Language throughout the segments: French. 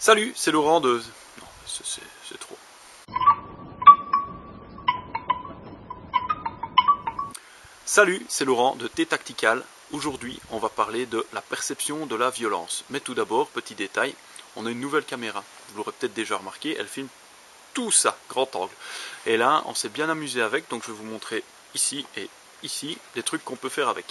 Salut, c'est Laurent de... Non, c'est trop. Salut, c'est Laurent de T-Tactical. Aujourd'hui, on va parler de la perception de la violence. Mais tout d'abord, petit détail, on a une nouvelle caméra. Vous l'aurez peut-être déjà remarqué, elle filme tout ça, grand angle. Et là, on s'est bien amusé avec, donc je vais vous montrer ici et ici les trucs qu'on peut faire avec.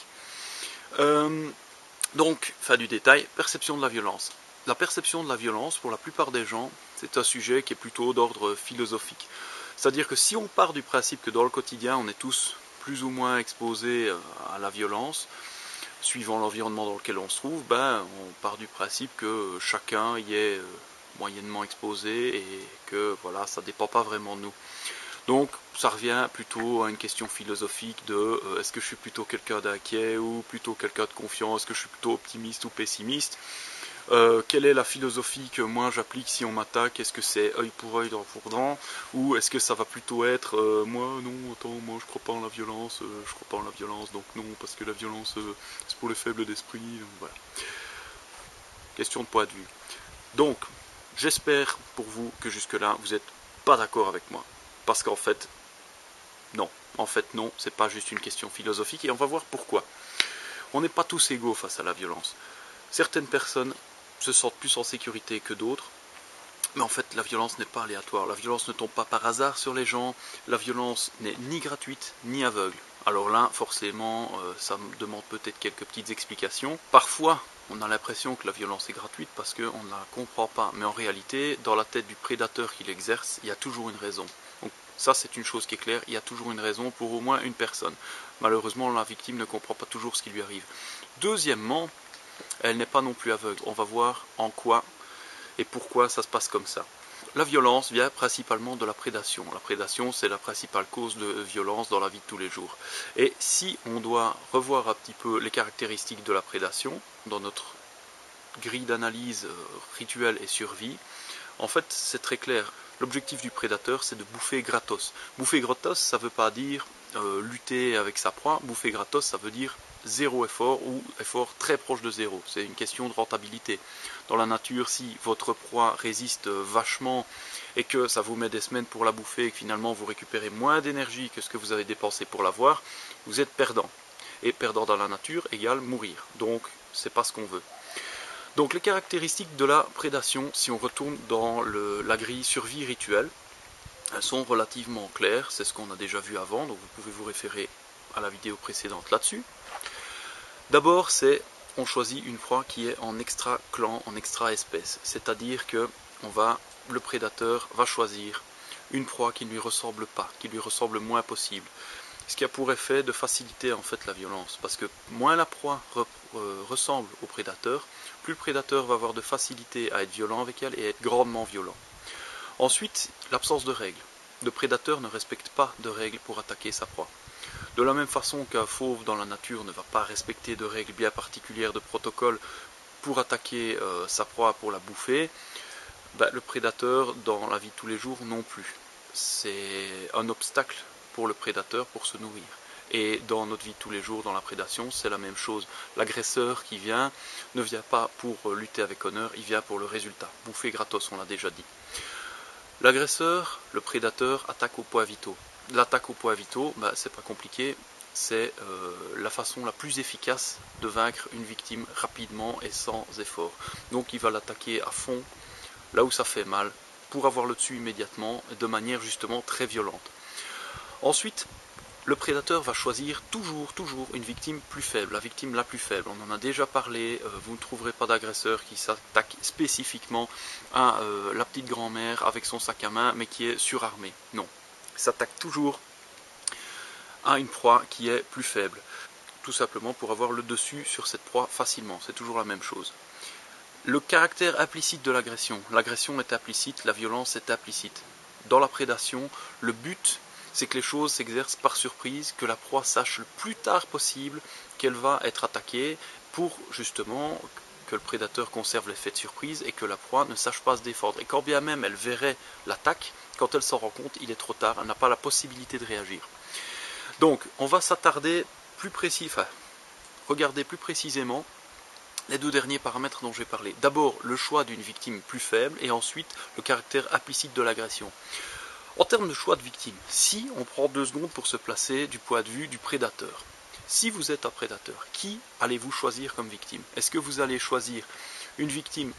Donc, fin du détail, perception de la violence. La perception de la violence, pour la plupart des gens, c'est un sujet qui est plutôt d'ordre philosophique. C'est-à-dire que si on part du principe que dans le quotidien, on est tous plus ou moins exposés à la violence, suivant l'environnement dans lequel on se trouve, on part du principe que chacun y est moyennement exposé et que voilà, ça ne dépend pas vraiment de nous. Donc ça revient plutôt à une question philosophique de est-ce que je suis plutôt quelqu'un d'inquiet ou plutôt quelqu'un de confiant, est-ce que je suis plutôt optimiste ou pessimiste, quelle est la philosophie que moi j'applique si on m'attaque, est-ce que c'est œil pour œil, dent pour dent, ou est-ce que ça va plutôt être moi non, attends, moi je crois pas en la violence, donc non, parce que la violence c'est pour les faibles d'esprit, voilà. Question de point de vue. Donc, j'espère pour vous que jusque-là vous n'êtes pas d'accord avec moi. Parce qu'en fait, non, c'est pas juste une question philosophique et on va voir pourquoi. On n'est pas tous égaux face à la violence. Certaines personnes se sentent plus en sécurité que d'autres, mais en fait la violence n'est pas aléatoire. La violence ne tombe pas par hasard sur les gens, la violence n'est ni gratuite ni aveugle. Alors là, forcément, ça me demande peut-être quelques petites explications. Parfois, on a l'impression que la violence est gratuite parce qu'on ne la comprend pas. Mais en réalité, dans la tête du prédateur qui l'exerce, il y a toujours une raison. Donc ça, c'est une chose qui est claire, il y a toujours une raison pour au moins une personne. Malheureusement, la victime ne comprend pas toujours ce qui lui arrive. Deuxièmement, elle n'est pas non plus aveugle. On va voir en quoi et pourquoi ça se passe comme ça. La violence vient principalement de la prédation. La prédation, c'est la principale cause de violence dans la vie de tous les jours. Et si on doit revoir un petit peu les caractéristiques de la prédation, dans notre grille d'analyse rituel et survie, en fait, c'est très clair. L'objectif du prédateur, c'est de bouffer gratos. Bouffer gratos, ça ne veut pas dire lutter avec sa proie. Bouffer gratos, ça veut dire zéro effort ou effort très proche de zéro. C'est une question de rentabilité. Dans la nature, si votre proie résiste vachement et que ça vous met des semaines pour la bouffer et que finalement vous récupérez moins d'énergie que ce que vous avez dépensé pour l'avoir, vous êtes perdant. Et perdant dans la nature égale mourir. Donc, c'est pas ce qu'on veut. Donc les caractéristiques de la prédation, si on retourne dans la grille survie rituelle, elles sont relativement claires, c'est ce qu'on a déjà vu avant, donc vous pouvez vous référer à la vidéo précédente là-dessus. D'abord, on choisit une proie qui est en extra-clan, en extra-espèce, c'est-à-dire que le prédateur va choisir une proie qui ne lui ressemble pas, qui lui ressemble le moins possible. Ce qui a pour effet de faciliter en fait la violence, parce que moins la proie ressemble au prédateur, plus le prédateur va avoir de facilité à être violent avec elle et à être grandement violent. Ensuite, l'absence de règles. Le prédateur ne respecte pas de règles pour attaquer sa proie. De la même façon qu'un fauve dans la nature ne va pas respecter de règles bien particulières de protocole pour attaquer sa proie, pour la bouffer, le prédateur dans la vie de tous les jours non plus. C'est un obstacle pour le prédateur pour se nourrir. Et dans notre vie de tous les jours, dans la prédation, c'est la même chose. L'agresseur qui vient ne vient pas pour lutter avec honneur, il vient pour le résultat. Bouffer gratos, on l'a déjà dit. L'agresseur, le prédateur, attaque au points vitaux. L'attaque au points vitaux, c'est pas compliqué, c'est la façon la plus efficace de vaincre une victime rapidement et sans effort. Donc il va l'attaquer à fond, là où ça fait mal, pour avoir le dessus immédiatement, de manière justement très violente. Ensuite, le prédateur va choisir toujours une victime plus faible, la victime la plus faible. On en a déjà parlé, vous ne trouverez pas d'agresseur qui s'attaque spécifiquement à la petite grand-mère avec son sac à main, mais qui est surarmé. Non, il s'attaque toujours à une proie qui est plus faible, tout simplement pour avoir le dessus sur cette proie facilement, c'est toujours la même chose. Le caractère implicite de l'agression. L'agression est implicite, la violence est implicite. Dans la prédation, le but, c'est que les choses s'exercent par surprise, que la proie sache le plus tard possible qu'elle va être attaquée pour justement que le prédateur conserve l'effet de surprise et que la proie ne sache pas se défendre. Et quand bien même elle verrait l'attaque, quand elle s'en rend compte, il est trop tard, elle n'a pas la possibilité de réagir. Donc, on va s'attarder regarder plus précisément les deux derniers paramètres dont j'ai parlé. D'abord, le choix d'une victime plus faible et ensuite le caractère implicite de l'agression. En termes de choix de victime, si on prend 2 secondes pour se placer du point de vue du prédateur, si vous êtes un prédateur, qui allez-vous choisir comme victime? Est-ce que vous allez choisir une victime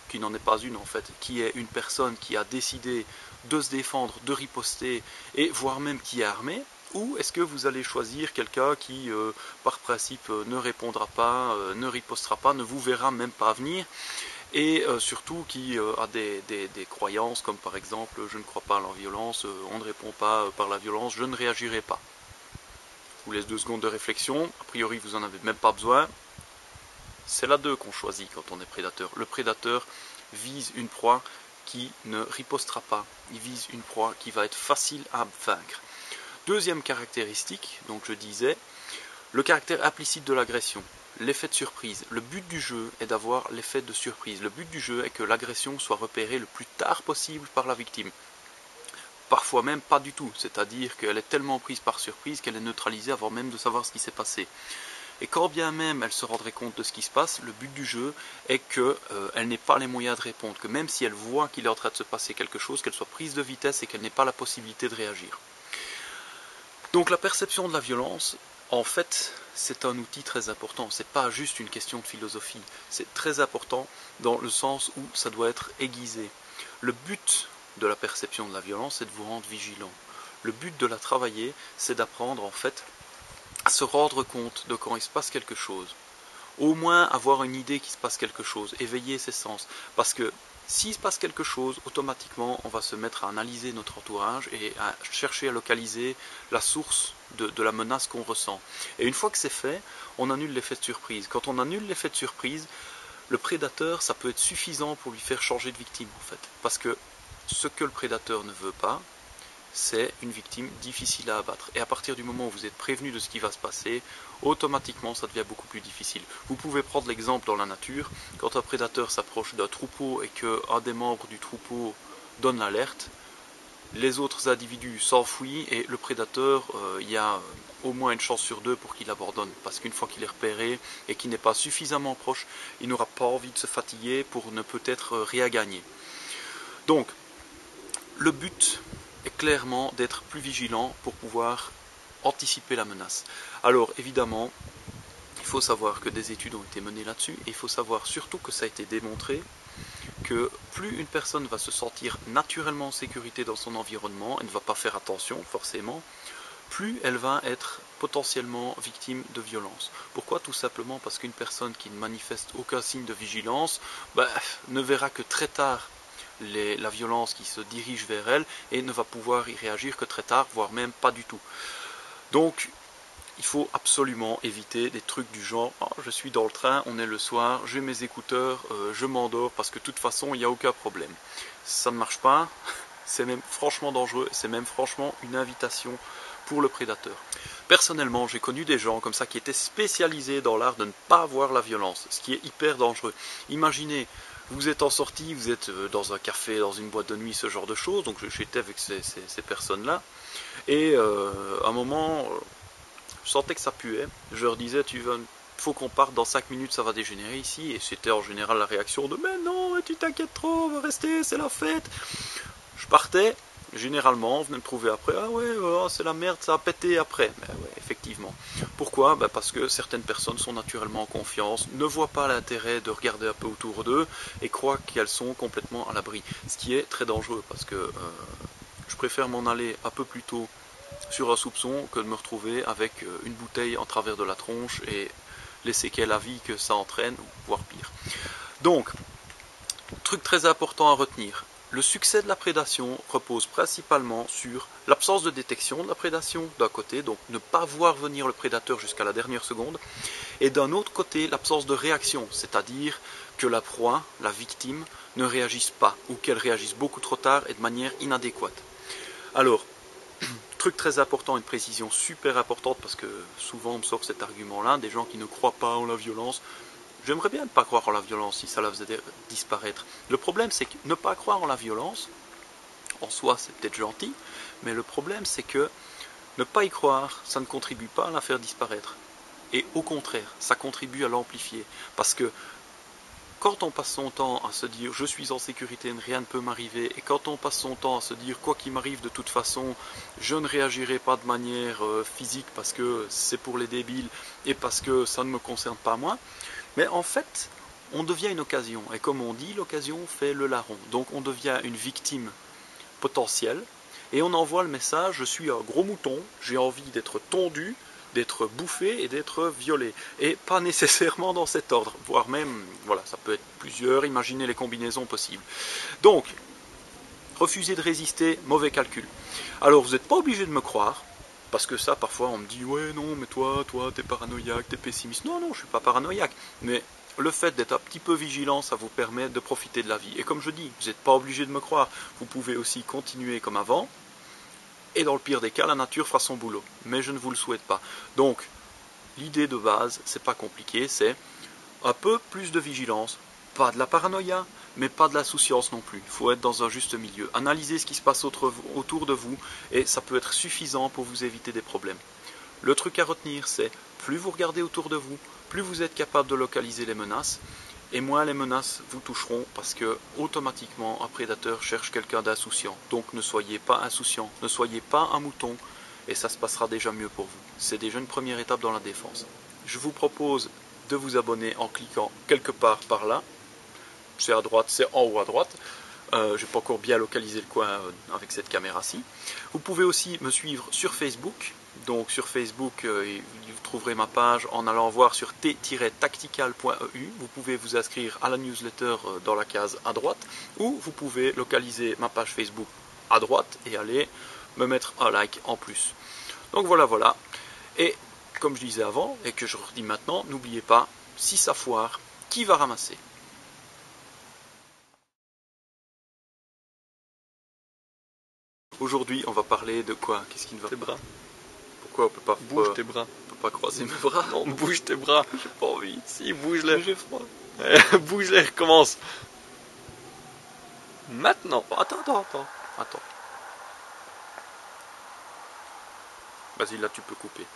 qui n'en est pas une en fait, qui est une personne qui a décidé de se défendre, de riposter, et voire même qui est armée, ou est-ce que vous allez choisir quelqu'un qui, par principe, ne répondra pas, ne ripostera pas, ne vous verra même pas venir, et surtout qui a des croyances comme par exemple je ne crois pas à la violence, on ne répond pas par la violence, je ne réagirai pas. Je vous laisse 2 secondes de réflexion, a priori vous n'en avez même pas besoin. C'est la 2 qu'on choisit quand on est prédateur. Le prédateur vise une proie qui ne ripostera pas, il vise une proie qui va être facile à vaincre. Deuxième caractéristique, donc je disais, le caractère implicite de l'agression. L'effet de surprise. Le but du jeu est d'avoir l'effet de surprise. Le but du jeu est que l'agression soit repérée le plus tard possible par la victime. Parfois même pas du tout, c'est-à-dire qu'elle est tellement prise par surprise qu'elle est neutralisée avant même de savoir ce qui s'est passé. Et quand bien même elle se rendrait compte de ce qui se passe, le but du jeu est qu'elle n'ait pas les moyens de répondre, que même si elle voit qu'il est en train de se passer quelque chose, qu'elle soit prise de vitesse et qu'elle n'ait pas la possibilité de réagir. Donc la perception de la violence, en fait, c'est un outil très important. C'est pas juste une question de philosophie. C'est très important dans le sens où ça doit être aiguisé. Le but de la perception de la violence, c'est de vous rendre vigilant. Le but de la travailler, c'est d'apprendre en fait à se rendre compte de quand il se passe quelque chose. Au moins avoir une idée qu'il se passe quelque chose, éveiller ses sens. Parce que s'il se passe quelque chose, automatiquement, on va se mettre à analyser notre entourage et à chercher à localiser la source de la menace qu'on ressent. Et une fois que c'est fait, on annule l'effet de surprise. Quand on annule l'effet de surprise, le prédateur, ça peut être suffisant pour lui faire changer de victime, en fait. Parce que ce que le prédateur ne veut pas, c'est une victime difficile à abattre. Et à partir du moment où vous êtes prévenu de ce qui va se passer, automatiquement ça devient beaucoup plus difficile. Vous pouvez prendre l'exemple dans la nature, quand un prédateur s'approche d'un troupeau et qu'un des membres du troupeau donne l'alerte, les autres individus s'enfuient et le prédateur, il y a au moins une chance sur 2 pour qu'il abandonne. Parce qu'une fois qu'il est repéré et qu'il n'est pas suffisamment proche, il n'aura pas envie de se fatiguer pour ne peut-être rien gagner. Donc, le but est clairement d'être plus vigilant pour pouvoir anticiper la menace. Alors évidemment, il faut savoir que des études ont été menées là-dessus et il faut savoir surtout que ça a été démontré que plus une personne va se sentir naturellement en sécurité dans son environnement, elle ne va pas faire attention forcément, plus elle va être potentiellement victime de violence. Pourquoi? Tout simplement parce qu'une personne qui ne manifeste aucun signe de vigilance ne verra que très tard la violence qui se dirige vers elle et ne va pouvoir y réagir que très tard, voire même pas du tout. Donc, il faut absolument éviter des trucs du genre je suis dans le train, on est le soir, j'ai mes écouteurs, je m'endors parce que de toute façon il n'y a aucun problème. Ça ne marche pas, c'est même franchement dangereux, c'est même franchement une invitation pour le prédateur. Personnellement, j'ai connu des gens comme ça qui étaient spécialisés dans l'art de ne pas voir la violence, ce qui est hyper dangereux. Imaginez, vous êtes en sortie, vous êtes dans un café, dans une boîte de nuit, ce genre de choses, donc j'étais avec ces personnes-là, et à un moment, je sentais que ça puait, je leur disais, faut qu'on parte dans 5 minutes, ça va dégénérer ici, et c'était en général la réaction de « mais non, tu t'inquiètes trop, on va rester, c'est la fête ». Je partais, généralement, on venait me trouver après, ah ouais, c'est la merde, ça a pété après. Ben ouais, effectivement. Pourquoi? Parce que certaines personnes sont naturellement en confiance, ne voient pas l'intérêt de regarder un peu autour d'eux et croient qu'elles sont complètement à l'abri. Ce qui est très dangereux parce que je préfère m'en aller un peu plus tôt sur un soupçon que de me retrouver avec une bouteille en travers de la tronche et les séquelles à vie que ça entraîne, voire pire. Donc, truc très important à retenir. Le succès de la prédation repose principalement sur l'absence de détection de la prédation d'un côté, donc ne pas voir venir le prédateur jusqu'à la dernière seconde, et d'un autre côté l'absence de réaction, c'est-à-dire que la proie, la victime, ne réagisse pas, ou qu'elle réagisse beaucoup trop tard et de manière inadéquate. Alors, truc très important, une précision super importante, parce que souvent on me sort cet argument-là, des gens qui ne croient pas en la violence. J'aimerais bien ne pas croire en la violence si ça la faisait disparaître. Le problème, c'est que ne pas croire en la violence, en soi, c'est peut-être gentil, mais le problème, c'est que ne pas y croire, ça ne contribue pas à la faire disparaître. Et au contraire, ça contribue à l'amplifier. Parce que quand on passe son temps à se dire je suis en sécurité, rien ne peut m'arriver, et quand on passe son temps à se dire quoi qu'il m'arrive de toute façon, je ne réagirai pas de manière physique parce que c'est pour les débiles et parce que ça ne me concerne pas moi, mais en fait, on devient une occasion. Et comme on dit, l'occasion fait le larron. Donc on devient une victime potentielle et on envoie le message je suis un gros mouton, j'ai envie d'être tondu, d'être bouffé et d'être violé. Et pas nécessairement dans cet ordre, voire même, voilà, ça peut être plusieurs, imaginez les combinaisons possibles. Donc, refuser de résister, mauvais calcul. Alors, vous n'êtes pas obligé de me croire, parce que ça, parfois, on me dit, ouais, non, mais toi, t'es paranoïaque, t'es pessimiste. Non, non, je suis pas paranoïaque. Mais le fait d'être un petit peu vigilant, ça vous permet de profiter de la vie. Et comme je dis, vous n'êtes pas obligé de me croire. Vous pouvez aussi continuer comme avant, et dans le pire des cas, la nature fera son boulot. Mais je ne vous le souhaite pas. Donc, l'idée de base, c'est pas compliqué, c'est un peu plus de vigilance, pas de la paranoïa, mais pas de la souciance non plus. Il faut être dans un juste milieu. Analysez ce qui se passe autour de vous, et ça peut être suffisant pour vous éviter des problèmes. Le truc à retenir, c'est plus vous regardez autour de vous, plus vous êtes capable de localiser les menaces, et moins les menaces vous toucheront parce que automatiquement un prédateur cherche quelqu'un d'insouciant. Donc ne soyez pas insouciant, ne soyez pas un mouton et ça se passera déjà mieux pour vous. C'est déjà une première étape dans la défense. Je vous propose de vous abonner en cliquant quelque part par là. C'est à droite, c'est en haut à droite. Je n'ai pas encore bien localisé le coin avec cette caméra-ci. Vous pouvez aussi me suivre sur Facebook. Donc sur Facebook, vous trouverez ma page en allant voir sur t-tactical.eu. Vous pouvez vous inscrire à la newsletter dans la case à droite, ou vous pouvez localiser ma page Facebook à droite et aller me mettre un like en plus. Donc voilà, voilà. Et comme je disais avant, et que je redis maintenant, n'oubliez pas, si ça foire, qui va ramasser ? Aujourd'hui, on va parler de quoi? Qu'est-ce qui ne va pas? Tes bras. Pourquoi on peut pas Bouge tes bras. on peut pas croiser mes bras? Non, bouge tes bras. J'ai pas envie. Si, bouge-les. J'ai froid. Bouge-les, recommence. Maintenant. Attends. Vas-y, là tu peux couper.